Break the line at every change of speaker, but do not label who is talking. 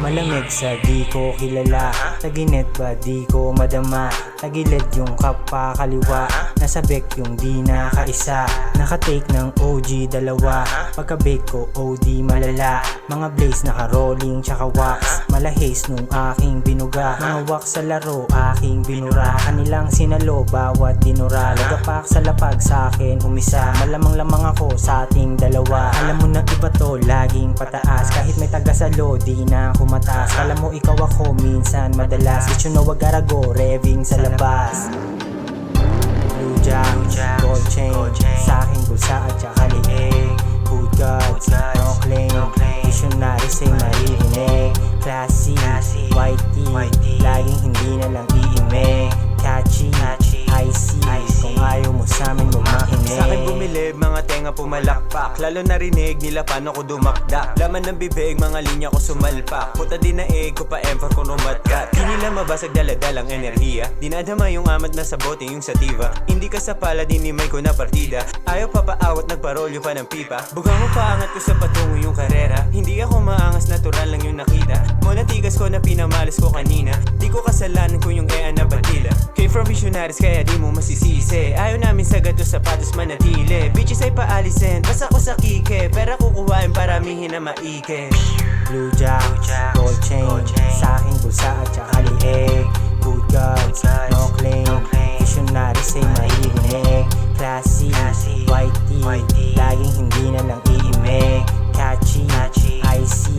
Malamig sa di ko kilala, taginet ba di ko madama. Tagilid yung kapa kaliwa, nasabik yung di nakaisa. Nakatake ng OG dalawa, pagka-bake ko OD malala. Mga blaze naka-rolling tsaka wax, malahis nung aking binuga. Mga wax sa laro aking binura, kanilang sinalo bawat dinura. Lagapak sa lapag sa akin umisa, malamang-lamang ako sa ating dalawa. Alam mo na iba to, laging pataas, kahit may taga-salo di na kumatas. Alam mo ikaw ako minsan madalas, it's you know I gotta go, revving sa labas. Blue jams, gold chain, sa'king bulsa at saka liig. Good gods, no claim, visionary say maririnig. Classy, white tee, laging hindi na lang iimig. Catchy, icy, kung ayaw mo sa'min huwag makinig.
Sa'kin bumilib, mga tenga pumalakpak, lalo narinig nila paano ko dumakdak. Laman ng bibig, mga linya ko sumalpak, puta din na ko pa empor kung rumatkat. Di nila mabasag daladalang enerhiya, dinadama yung amat na sabote yung sativa. Hindi ka sa pala, dinimay ko na partida, ayaw papaawat, nagparolyo pa ng pipa. Bugang mo paangat ko sa patungo yung karera, hindi ako maangas, natural lang yung nakita. Monatigas ko na pinamalas ko kanina, di ko kasalanan kung yung na patila. Came from visionaries kaya di mo masisisi, ayaw namin sa gato sapatos manatili. Bitches ay paalisin, basta ko sa kike, pera kukuhain paramihin na maike.
Blue jacks, gold chain, sa'king bulsa at saka liig. Good gods, no claim, visionary say maririnig. Classy, white tee, laging hindi na lang iimig. Catchy, icy,